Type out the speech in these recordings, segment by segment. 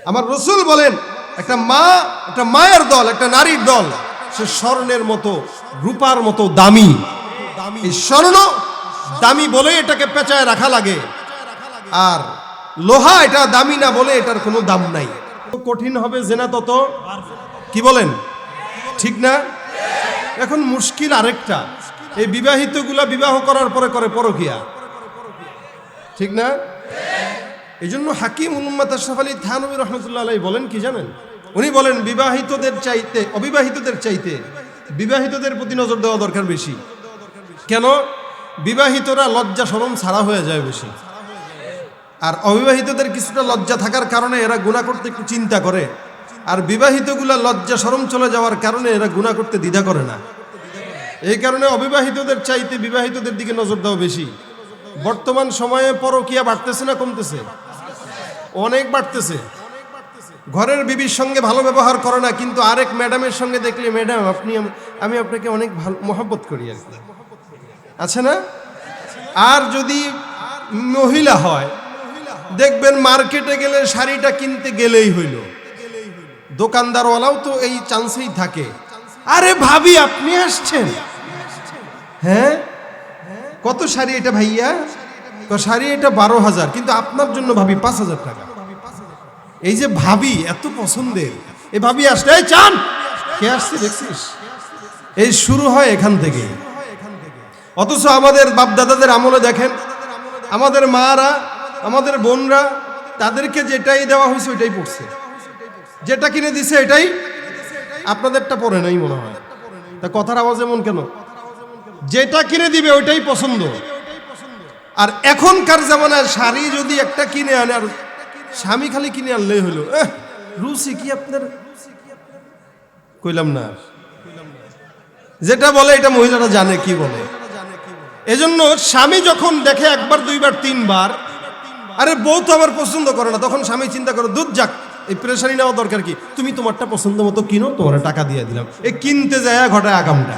আমার রাসূল বলেন একটা মায়ের দল, একটা নারীর দল, সে স্বর্ণের মতো, রূপার মতো দামি। এই স্বর্ণ দামি বলে এটাকে পেঁচায় রাখা লাগে, আর লোহা এটা দামি না বলে এটার কোনো দাম নাই। কঠিন হবে জেনা তত, কি বলেন, ঠিক না? এখন মুশকিল আরেকটা, এই বিবাহিতগুলা বিবাহ করার পরে করে পরকিয়া, ঠিক না? এই জন্য হাকিম উম্মাত আশরাফ আলী থানভী রহমতুল্লাহ আলাইহি বলেন কি জানেন? উনি বলেন বিবাহিতদের চাইতে অবিবাহিতদের চাইতে বিবাহিতদের প্রতি নজর দেওয়া দরকার বেশি। কেন? বিবাহিতরা লজ্জা শরম ছাড়া হয়ে যায় বেশি, আর অবিবাহিতদের কিছুটা লজ্জা থাকার কারণে এরা গুনাহ করতে একটু চিন্তা করে, আর বিবাহিতগুলা লজ্জা শরম চলে যাওয়ার কারণে এরা গুনাহ করতে দ্বিধা করে না। এই কারণে অবিবাহিতদের চাইতে বিবাহিতদের দিকে নজর দেওয়া বেশি। বর্তমান সময়ে পরকীয়া বাড়তেছে না কমতেছে? অনেক বাড়তেছে। ঘরের বিবির সঙ্গে ভালো ব্যবহার করে না, কিন্তু আরেক ম্যাডামের সঙ্গে দেখলে, ম্যাডাম আমি আপনাকে অনেক ভালো মহব্বত করি আর কি, আছে না? আর যদি মহিলা হয়, দেখবেন মার্কেটে গেলে শাড়িটা কিনতে গেলেই হইল, দোকানদারওয়ালাও তো এই চান্সেই থাকে, আরে ভাবি আপনি আসছেন, হ্যাঁ কত শাড়ি এটা ভাইয়া? শাড়ি এটা 12,000, কিন্তু আপনার জন্য ভাবি 5,000 টাকা। এই যে ভাবি এত পছন্দের, এই ভাবি আসলে এই চান কে আসছে দেখছিস, এই শুরু হয় এখান থেকে। অথচ আমাদের বাপদাদাদের আমলে দেখেন, আমাদের মারা, আমাদের বোনরা, তাদেরকে যেটাই দেওয়া হয়েছে ওইটাই পড়ছে, যেটা কিনে দিছে এটাই, আপনাদেরটা পড়ে নাই মনে হয়। তা কথার আওয়াজ এমন কেন? যেটা কিনে দিবে ওইটাই পছন্দ। আর এখনকার জামানায় শাড়ি যদি একটা কিনে আনে, আর স্বামী খালি কিনে আনলেই হলো, রুচি কি আপনার, কইলাম না, যেটা বলে এটা মহিলারা জানে কি বলে। এজন্য স্বামী যখন দেখে একবার দুইবার তিনবার, আরে বউ তো আমার পছন্দ করে না, তখন স্বামী চিন্তা করে দুধ যাক, এই প্রেশারি নেওয়া দরকার কি, তুমি তোমারটা পছন্দ মতো কিনো, তোমার টাকা দিয়ে দিলাম। এই কিনতে যায় ঘটায় আকামটা,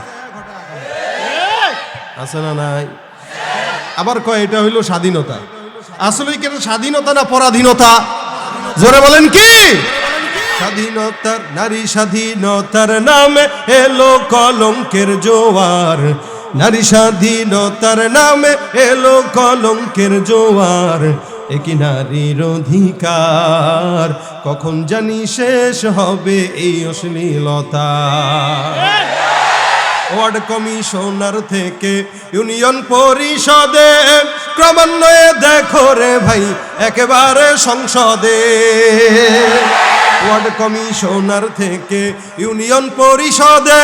আছে না নাই? আবার কয় এটা হইলো স্বাধীনতা। আসলে কি স্বাধীনতা না পরাধীনতা? জোরে বলেন কি? স্বাধীনতার, নারী স্বাধীনতার নামে এলো কলঙ্কের জোয়ার, নারী স্বাধীনতার নামে এলো কলঙ্কের জোয়ার, একই নারীর অধিকার কখন জানি শেষ হবে এই অশ্লীলতা। ওয়ার্ড কমিশনার থেকে ইউনিয়ন পরিষদে, ক্রমান্বয়ে দেখো রে ভাই একেবারে সংসদে। ওয়ার্ড কমিশনার থেকে ইউনিয়ন পরিষদে,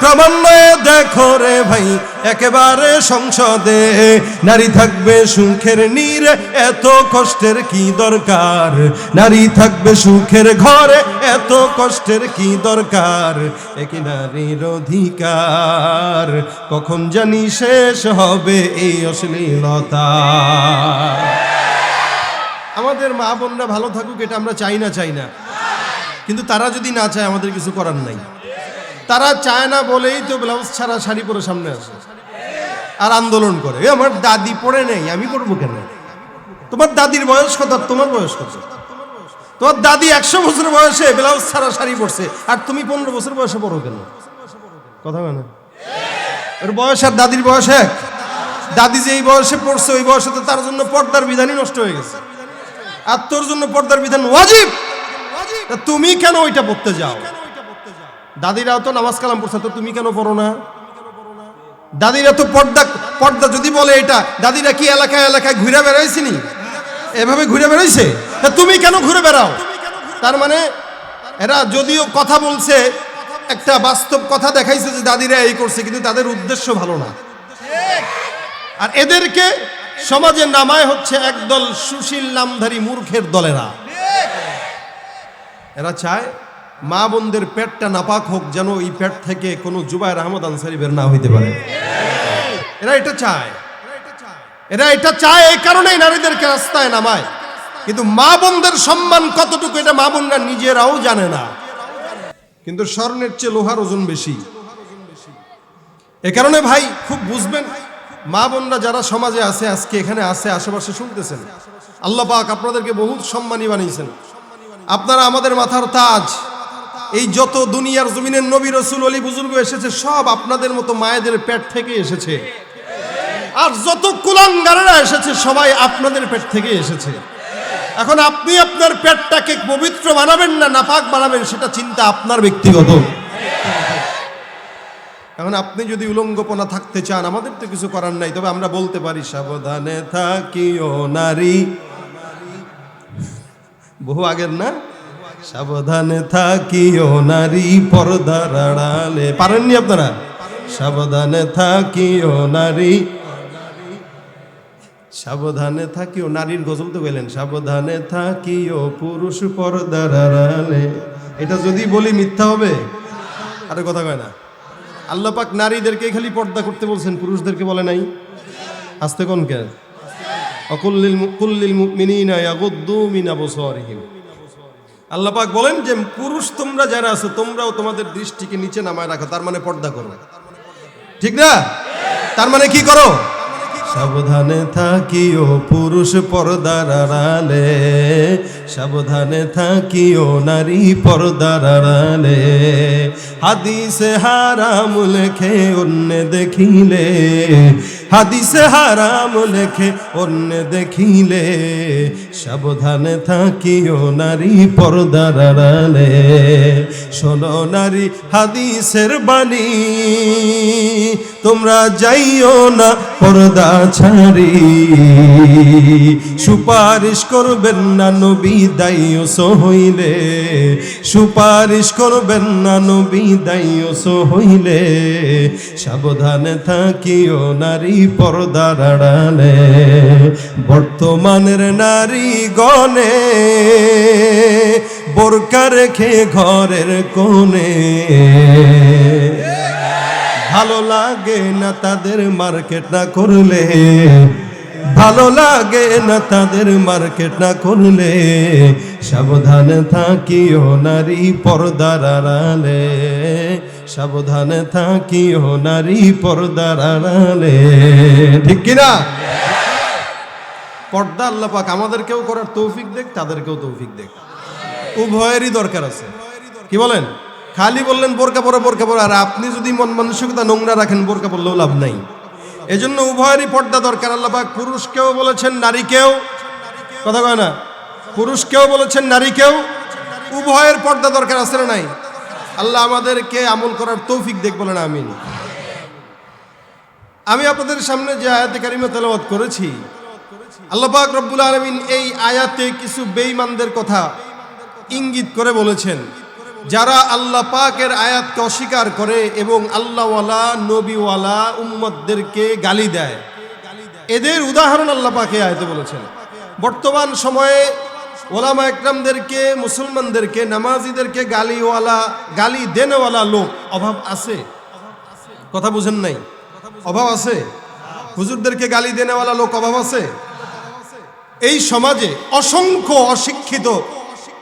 ক্রমান্বয়ে দেখো রে ভাই একেবারে সংসদে। নারী থাকবে সুখের নীড়ে, এত কষ্টের কি দরকার, নারী থাকবে সুখের ঘরে, এত কষ্টের কি দরকার, একই নারীর অধিকার কখন জানি শেষ হবে এই অশ্লীলতা। আমাদের মা বোনরা ভালো থাকুক, এটা আমরা চাই না, কিন্তু তারা যদি না চায় আমাদের কিছু করার নাই। তারা চায় না বলেই তো ব্লাউজ ছাড়া শাড়ি পরে সামনে আসে আর আন্দোলন করে, আমার দাদি পড়ে নেই আমি পড়বো কেন? তোমার দাদির বয়স কত, তোমার বয়স কত? তোমার দাদি 100 বছর বয়সে ব্লাউজ ছাড়া শাড়ি পরছে, আর তুমি 15 বছর বয়সে পড়ো কেন? কথা বলে না? ওর বয়স আর দাদির বয়স এক। দাদি যে এই বয়সে পড়ছে, ওই বয়সে তো তার জন্য পর্দার বিধানই নষ্ট হয়ে গেছে, আর তোর জন্য পর্দার বিধান ওয়াজিব। তুমি কেন ওইটা পড়তে যাও? দাদিরাও তো নামাজ কালাম পড়ছে, তো তুমি কেন পড়ো না? দাদিরা তো পর্দা যদি বলে এটা, দাদিরা কি এলাকায় এলাকায় ঘুরে বেড়াইছিনি? এভাবে ঘুরে বেড়াইছে, তা তুমি কেন ঘুরে বেড়াও? তার মানে এরা যদিও কথা বলছে, একটা বাস্তব কথা দেখাইছে যে দাদিরা এই করছে, কিন্তু তাদের উদ্দেশ্য ভালো না। আর এদেরকে সমাজে নামায় হচ্ছে একদল সুশীল নামধারী মূর্খের দলেরা। এরা চায় মা বোনদের পেটটা নাপাক হোক, যেন এই পেট থেকে কোনো জুবায়ের আহমদ আনসারী বের না হইতে পারে। এরা এটা চায়, এই কারণেই নারীদেরকে রাস্তায় নামায়। কিন্তু মা বোনদের সম্মান কতটুকু এটা মা বোনরা নিজেরাও জানে না। কিন্তু স্বর্ণের চেয়ে লোহার ওজন বেশি। এ কারণে ভাই খুব বুঝবেন, মা বোনরা যারা সমাজে আছে, আজকে এখানে আছে, আশেপাশে শুনতেছেন, আল্লাহ পাক আপনাদেরকে বহুত সম্মানী বানিয়েছেন। আপনারা আমাদের মাথার তাজ। এই যত দুনিয়ার জমিনের নবী রাসূল ওলি বুজুর্গ এসেছে সব আপনাদের মতো মায়েদের পেট থেকে এসেছে, আর যত কুলাঙ্গারেরা এসেছে সবাই আপনাদের পেট থেকে এসেছে। এখন আপনি আপনার পেটটাকে পবিত্র বানাবেন না নাপাক বানাবেন সেটা চিন্তা আপনার ব্যক্তিগত। এখন আপনি যদি উলঙ্গপনা থাকতে চান, আমাদের তো কিছু করার নাই, তবে আমরা বলতে পারি সাবধানে থাকিও নারী, বহু আগের না, সাবধানে থাকিও নারী পর্দার আড়ালে, পারেননি আপনারা? সাবধানে থাকিও নারী, সাবধানে থাকিও নারীর গজল তো গেলেন, সাবধানে থাকিও পুরুষ পর্দার আড়ালে। এটা যদি বলি মিথ্যা হবে? আরে কথা কয় না। আল্লাহ পাক নারীদেরকে খালি পর্দা করতে বলছেন, পুরুষদেরকে বলে নাই। আস্তে কোন কে কুল্লিল মুমিনিনা ইয়াগুদ্দু মিন আবসারিহিম। আল্লাহ পাক বলেন যে পুরুষ তোমরা যারা আছো তোমরাও তোমাদের দৃষ্টিকে নিচে নামায় রাখো, তার মানে পর্দা করো, ঠিক না? তার মানে কি করো? সাবধানে থাকিও পুরুষ পর্দার আড়ালে, সাবধানে থাকিও নারী পর্দার আড়ালে। হাদিসে হারাম লেখে অন্য দেখিলে, হাদিসে হারাম লেখে অন্য দেখিলে, সাবধানে থাকিও নারী পর্দার আড়ালে। শোনো নারী হাদিসের বাণী, তোমরা যাইও না পর্দা ছাড়ি, সুপারিশ করবেন না নবী দায়ুস হইলে, সুপারিশ করবেন না নবী দায়ুস হইলে, সাবধানে থাকিও নারী পর্দার আড়ালে। বর্তমানের নারী গণে বোরকা রেখে ঘরের কোণে, ভালো লাগে না তাদের মার্কেট না করলে, ভালো লাগে না তাদের মার্কেট না করলে, সাবধানে থাকিও নারী পর্দার আড়ালে, সাবধানে থাকিও নারী পর্দার আড়ালে। ঠিক কিনা? পর্দা আল্লাহ পাক আমাদেরকেও করার তৌফিক দেখ, তাদেরকেও তৌফিক দেখ, উভয়েরই দরকার আছে। কি বলেন? খালি বললেন বোরকা পরো বোরকা পরো, আর আপনি যদি মন মানসিকতা নোংরা রাখেন বোরকা পরলেও লাভ নাই। এজন্য উভয়েরই পর্দা দরকার। আল্লাহ পাক পুরুষকেও বলেছেন নারীকেও, কথা কয় না, পুরুষকেও বলেছেন নারীকেও, উভয়ের পর্দা দরকার আছে না নাই? আল্লাহ আমাদেরকে আমল করার তৌফিক দেখ, বলেন আমিন। আমি আপনাদের সামনে যে আয়াতে কারিমা তেলাওয়াত করেছি, আল্লাহ পাক রব্বুল আলামিন এই আয়াতে কিছু বেঈমানদের কথা ইঙ্গিত করে বলেছেন, যারা আল্লাহ পাকের আয়াতকে অস্বীকার করে এবং আল্লাহওয়ালা নবীওয়ালা উম্মতদেরকে গালি দেয়, এদের উদাহরণ আল্লাহ পাক এই আয়াতে বলেছেন। বর্তমান সময়ে ওলামা একরামদেরকে, মুসলমানদেরকে, নামাজিদেরকে গালি দেনেওয়ালা লোক অভাব আছে? কথা বুঝেন নাই? অভাব আছে? হুজুরদেরকে গালি দেনেওয়ালা লোক অভাব আছে? এই সমাজে অসংখ্য অশিক্ষিত,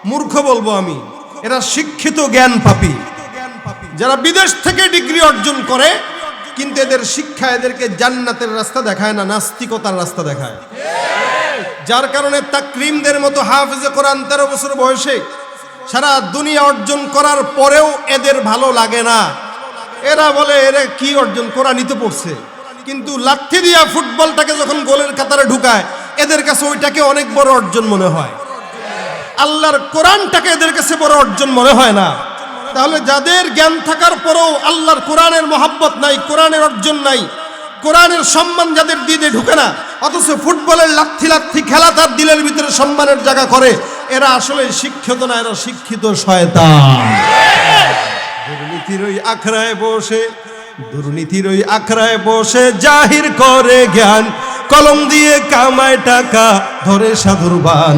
মূর্খ বলবো আমি, এরা শিক্ষিত জ্ঞান পাপী, যারা বিদেশ থেকে ডিগ্রি অর্জন করে, কিন্তু এদের শিক্ষা এদেরকে জান্নাতের রাস্তা দেখায় না, নাস্তিকতার রাস্তা দেখায়। যার কারণে তাকরিমদের মতো হাফেজে কোরআন 13 বছর বয়সে সারা দুনিয়া অর্জন করার পরেও এদের ভালো লাগে না। এরা বলে এরা কি অর্জন, কোরআনই তো পড়ছে, কিন্তু লাঠি দিয়া ফুটবলটাকে যখন গোলের কাতারে ঢুকায় এদের কাছে ওইটাকে অনেক বড় অর্জন মনে হয়, আল্লাহর কোরআনটাকে এদের কাছে বড় অর্জন মনে হয় না। তাহলে যাদের জ্ঞান থাকার পরেও আল্লাহর কোরআনের মহব্বত নাই, কোরআনের অর্জন নাই, কোরআনের সম্মান যাদের দিলে ঢুকে না, অথচ ফুটবলের লাথি লাথি খেলা তার দিলের ভিতরে সম্মানের জায়গা করে, এরা আসলে শিক্ষিত না, এরা শিক্ষিত শয়তান। দুর্নীতির ওই আখড়ায় বসে, দুর্নীতির ওই আখড়ায় বসে জাহির করে জ্ঞান, কলম দিয়ে কামায় টাকা ধরে সাধুর বান।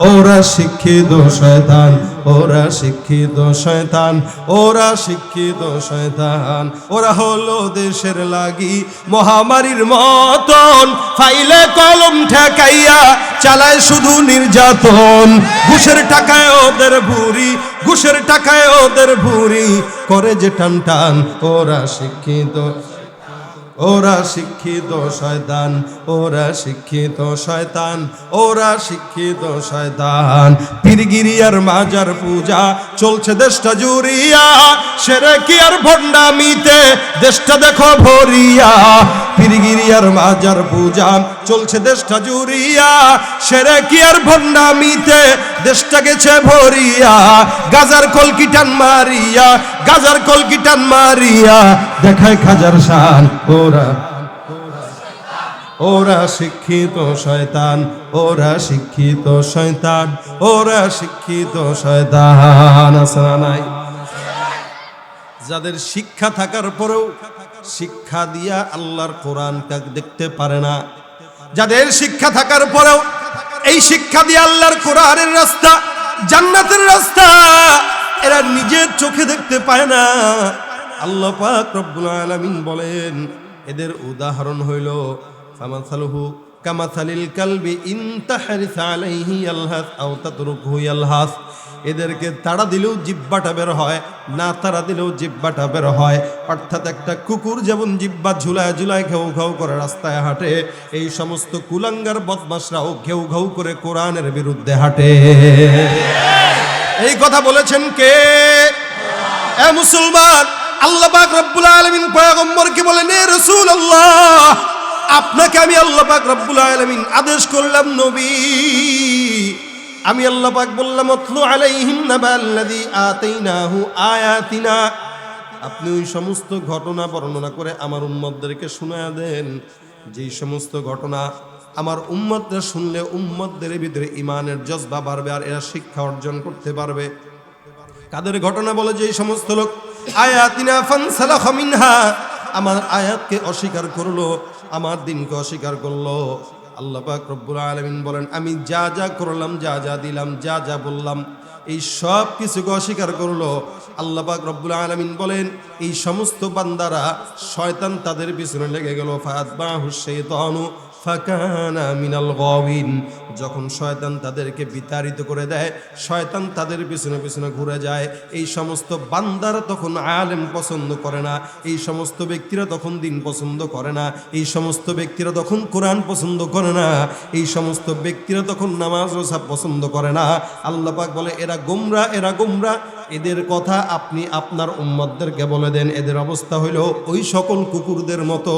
ওরা শিক্ষিত শয়তান, ওরা শিক্ষিত শয়তান, ওরা শিক্ষিত শয়তান। ওরা হলো দেশের লাগি মহামারীর মতন, ফাইলে কলম ঠেকাইয়া চালায় শুধু নির্যাতন। ঘুষের টাকায় ওদের ভুরি, ঘুষের টাকায় ওদের ভুরি করে যে টান টান। ওরা শিক্ষিত, ওরা শিক্ষিত শয়তান, ওরা শিক্ষিত শয়তান, ওরা শিক্ষিত শয়তান। পীরগিরিয়ার মাজার পূজা চলছে দেশটা জুড়িয়া, শিরকি আর ভণ্ডামিতে দেশটা দেখো ভরিয়া। পীরগিরিয়ার মাজার পূজা চলছে দেশটা জুড়িয়া, শিরকি আর ভণ্ডামিতে দেশটা গেছে ভরিয়া। গাজার কলকিটান মারিয়া, গাজার কলকিটান মারিয়া দেখায় খাজার শান। ওরা শিক্ষিত শয়তান, ওরা শিক্ষিত শয়তান, ওরা শিক্ষিত শয়তান। আছে না নাই? যাদের শিক্ষা থাকার পরেও শিক্ষা দিয়া আল্লাহর কোরআন দেখতে পারে না, যাদের শিক্ষা থাকার পরেও এই শিক্ষা দিয়ে আল্লাহর কোরআনের রাস্তা, জান্নাতের রাস্তা এরা নিজের চোখে দেখতে পায় না, আল্লাহ পাক রব্বুল আলামিন বলেন এদের উদাহরণ হইল ফামাসালুহু কামাসালিল কালবি ইন তাহরিস আলাইহি ইয়ালহাস আও তাতরুকহু ইয়ালহাস। এদেরকে তাড়া দিলেও জিহ্বাটা বের হয়, না তাড়া দিলেও জিহ্বাটা বের হয়। অর্থাৎ একটা কুকুর যেমন জিহ্বা ঝুলায় ঝুলায় ঘেউ ঘেউ করে রাস্তায় হাঁটে, এই সমস্ত কুলাঙ্গার বদমাশরাও ঘেউ ঘেউ করে কোরআনের বিরুদ্ধে হাঁটে। এই কথা বলেছেন কে? এ মুসলমান, আল্লাহ পাক রব্বুল আলামিন পয়গম্বরকে বলেন, এ রাসূলুল্লাহ, আপনাকে আমি আল্লাহ পাক রব্বুল আলামিন আদেশ করলাম নবী, আমি আল্লাহ পাক বললাম আতলু আলাইহিম নাবাল্লাযী আতাইনাহু আয়াতিনা। আপনি ওই সমস্ত ঘটনা বর্ণনা করে আমার উম্মতদেরকে শোনায়া দেন, যেই সমস্ত ঘটনা আমার উম্মতরা শুনলে উম্মতদের ভিতরে ঈমানের জজবা বাড়বে আর এরা শিক্ষা অর্জন করতে পারবে। কাদের ঘটনা বলে? যেই সমস্ত লোক আয়াতিনা ফানসালাখা মিনহা, আমার আয়াতকে অস্বীকার করলো, আমার দিনকে অস্বীকার করলো। আল্লাহ পাক রব্বুল আলামিন বলেন, আমি যা যা করলাম, যা যা দিলাম, যা যা বললাম, এই সব কিছুকে অস্বীকার করলো। আল্লাহ পাক রব্বুল আলামিন বলেন, এই সমস্ত বান্দারা শয়তান তাদের পিছনে লেগে গেল। ফাতবাহু শাইতানু ফাকানা মিনাল গাওয়িন। যখন শয়তান তাদেরকে বিতাড়িত করে দেয়, শয়তান তাদের পিছনে পিছনে ঘুরে যায়। এই সমস্ত বান্দারা তখন আলেম পছন্দ করে না, এই সমস্ত ব্যক্তিরা তখন দিন পছন্দ করে না, এই সমস্ত ব্যক্তিরা তখন কোরআন পছন্দ করে না, এই সমস্ত ব্যক্তিরা তখন নামাজ রোজা পছন্দ করে না। আল্লাহ পাক বলে, এরা গোমরা, এরা গোমরা। এদের কথা আপনি আপনার উম্মতদেরকে বলে দেন, এদের অবস্থা হইল ওই সকল কুকুরদের মতো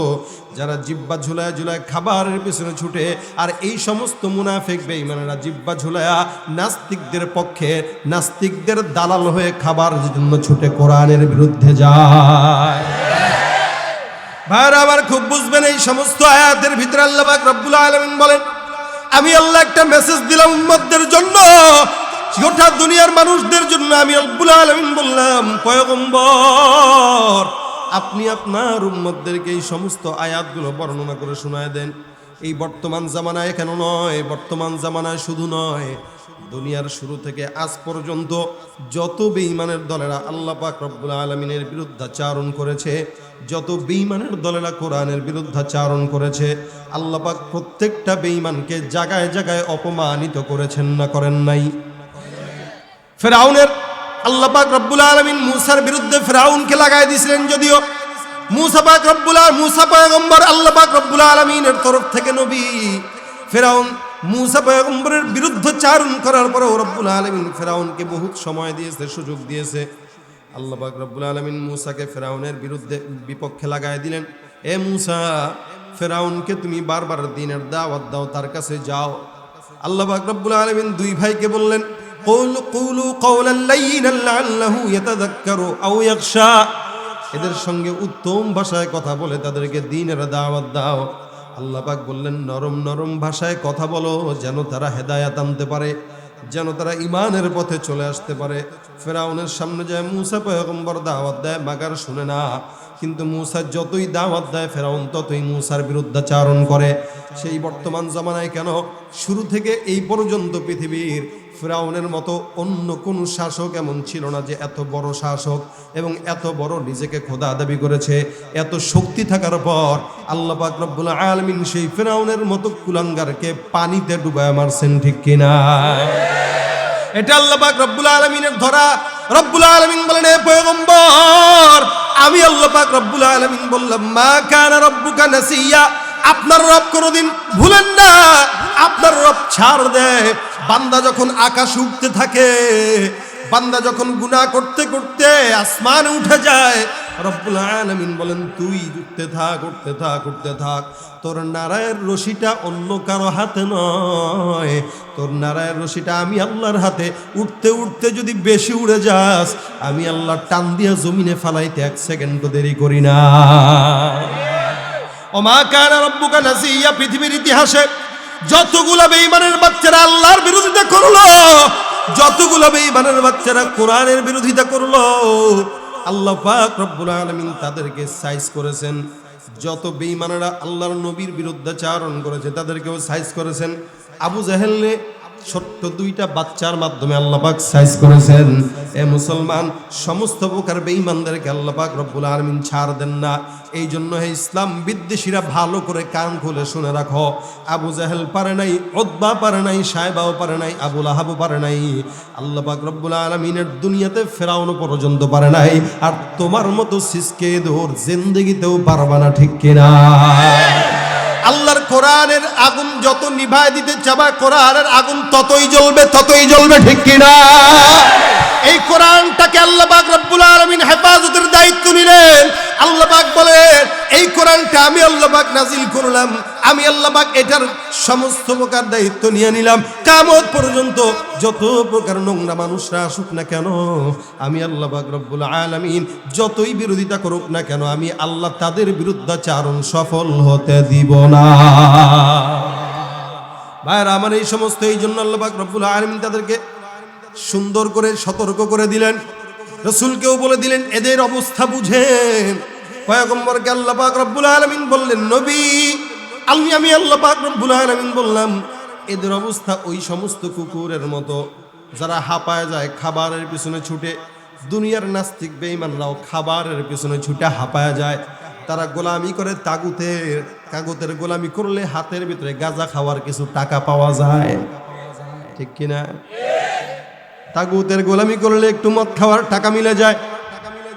যারা জিহ্বা ঝুলায় ঝুলায় খাবারের পিছনে ছুটে। আর এই সমস্ত মুনাফিক বেঈমানেরা জিহ্বা ঝুলায়া নাস্তিকদের পক্ষে, নাস্তিকদের দালাল হয়ে খাবার জন্য ছুটে কোরআনের বিরুদ্ধে যায়। ভাইরা আমার খুব বুঝবেন, এই সমস্ত আয়াতের ভিতরে আল্লাহ পাক রব্বুল আলামিন বলেন, আমি আল্লাহ একটা মেসেজ দিলাম উম্মতদের জন্য, গোটা দুনিয়ার মানুষদের জন্য। আমি রব্বুল আলামিন বললাম, পয়গম্বর আপনি আপনার উম্মতদেরকে এই সমস্ত আয়াতগুলো বর্ণনা করে শোনায় দেন। এই বর্তমান জামানায় কেন নয়, বর্তমান জামানায় শুধু নয়, দুনিয়ার শুরু থেকে আজ পর্যন্ত যত বেঈমানের দলেরা আল্লাহ পাক রব্বুল আলামিনের বিরুদ্ধাচারণ করেছে, যত বেঈমানের দলেরা কোরআনের বিরুদ্ধাচারণ করেছে, আল্লাহ পাক প্রত্যেকটা বেঈমানকে জায়গায় জায়গায় অপমানিত করেছেন না করেন নাই? ফেরাউনের আল্লাহ পাক রব্বুল আলামিন মূসার বিরুদ্ধে ফেরাউনকে লাগাই দিয়েছিলেন, যদিও মূসা পয়গম্বর আল্লাহ পাক রব্বুল আলামিনের তরফ থেকে নবী। ফেরাউন মূসা পয়গম্বরের বিরুদ্ধাচারণ করার পরেও রব্বুল আলামিন ফেরাউনকে বহুত সময় দিয়েছে, সুযোগ দিয়েছে। আল্লাহ পাক রব্বুল আলামিন মূসাকে ফেরাউনের বিরুদ্ধে বিপক্ষে লাগাই দিলেন। এ মূসা, ফেরাউনকে তুমি বারবার দ্বীনের দাওয়াত দাও, তার কাছে যাও। আল্লাহ পাক রব্বুল আলামিন দুই ভাইকে বললেন, কুলু কওলান লাইয়িনান লাআল্লাহু ইয়াতাযাক্কারু আও ইয়াখশা। এদের সঙ্গে উত্তম ভাষায় কথা বলে তাদেরকে দ্বীনের দাওয়াত দাও। আল্লাহ পাক বললেন, নরম নরম ভাষায় কথা বলো, যেন তারা হেদায়েত আনতে পারে, যেন তারা ঈমানের পথে চলে আসতে পারে। ফেরাউনের সামনে যায় মূসা পয়গম্বর দাওয়াত দেয়, মাগার শুনে না। কিন্তু মূসা যতই দাওয়াত দেয়, ফেরাউন ততই মূসার বিরুদ্ধাচারণ করে। সেই বর্তমান জামানায় কেন, শুরু থেকে এই পর্যন্ত পৃথিবীর ফেরাউনের মতো অন্য কোন শাসক এমন ছিল না যে এত বড় শাসক এবং এত বড় নিজেকে খোদা দাবি করেছে। এত শক্তি থাকার পর আল্লাহ পাক রব্বুল আলামিন সেই ফেরাউনের মতো কুলাঙ্গারকে পানিতে ডুবায় মারছেন, ঠিক কিনা? এটা আল্লাহ পাক রব্বুল আলামিনের ধরা। রব্বুল আলামিন বলেন, এ পয়গম্বর আমি আল্লাহ পাক রব্বুল আলামিন বললাম, মা কানা রব্বুকা নাসিয়া, আপনার রব কোনদিন ভুলেন না, আপনার রব ছাড় দেয়। বান্দা যখন আকাশে উঠতে থাকে, বান্দা যখন গুনাহ করতে করতে আসমানে উঠে যায়, রব্বুল আলামিন বলেন তুই উঠতে থাক, উঠতে থাক, উঠতে থাক। তোর নারায়ের রশিটা অন্য কারো হাতে নয়, তোর নারায়ের রশিটা আমি আল্লাহর হাতে। উঠতে উঠতে যদি বেশি উড়ে যাস, আমি আল্লাহ টান দিয়া জমিনে ফালাইতে 1 সেকেন্ড দেরি করি না। ওমা কানা রব্বুকা নাসিয়া, পৃথিবীর ইতিহাসে যতগুলো বেঈমানের বাচ্চারা আল্লাহর বিরোধিতা করলো, যতগুলো বেঈমানের বাচ্চারা কোরআনের বিরোধিতা করলো, আল্লাহ পাক রব্বুল আলামিন তাদেরকে সাইজ করেছেন। যত বেঈমানেরা আল্লাহর নবীর বিরুদ্ধাচারণ করেছে তাদেরকেও সাইজ করেছেন। আবু জাহেলে ছোট্ট 2টা বাচ্চার মাধ্যমে আল্লাহ পাক সাইজ করেছেন। এ মুসলমান, সমস্ত প্রকার বেঈমানদেরকে আল্লাহ পাক রব্বুল আলামিন ছাড় দেন না। এই জন্য হে ইসলাম বিদ্বেষীরা ভালো করে কান খুলে শুনে রাখো, আবু জাহেল পারে নাই, উতবা পারে নাই, সায়বাও পারে নাই, আবু লাহাবও পারে নাই, আল্লাহ পাক রব্বুল আলামিনের দুনিয়াতে ফেরাউন পর্যন্ত পারে নাই। আর তোমার মতো সিসকে দৌর জিন্দেগিতেও পারবা না, ঠিক কিনা? আল্লাহর কোরআনের আগুন যত নিভায় দিতে চাবা, কোরআনের আগুন ততই জ্বলবে, ততই জ্বলবে, ঠিক কিনা? এই কোরআনটাকে আল্লাহ পাক রব্বুল আলামিন হেফাজতের দায়িত্ব নিলেন। আল্লাহ পাক বলেন, এই কোরআনটা আমি আল্লাহ পাক নাজিল করলাম, আমি আল্লাহ পাক এটার সমস্ত প্রকার দায়িত্ব নিয়ে নিলাম। কিয়ামত পর্যন্ত যত প্রকার নোংরা মানুষরা আসুক না কেন, আমি আল্লাহ পাক রব্বুল আলামিন যতই বিরোধিতা করুক না কেন, আমি আল্লাহ তাদের বিরুদ্ধাচারণ সফল হতে দিব না। ভাইরা আমার, এই সমস্ত এই জন্য আল্লাহ পাক রব্বুল আলামিন তাদেরকে সুন্দর করে সতর্ক করে দিলেন। রাসূলকেও বলে দিলেন এদের অবস্থা বুঝেন। পয়গম্বরকে আল্লাহ পাক রব্বুল আলামিন বললেন, নবী আমি আল্লাহ পাক রব্বুল আলামিন বললাম এদের অবস্থা ওই সমস্ত কুকুরের মতো যারা হাঁপায় যায়, খাবারের পিছনে ছুটে। দুনিয়ার নাস্তিক বেঈমানরাও খাবারের পিছনে ছুটে হাঁপায় যায়। তারা গোলামি করে কাগতের গোলামি করলে হাতের ভিতরে গাঁজা খাওয়ার কিছু টাকা পাওয়া যায়, ঠিক কিনা? তাগুতের গোলামি করলে একটু মদ খাওয়ার টাকা মিলে যায়।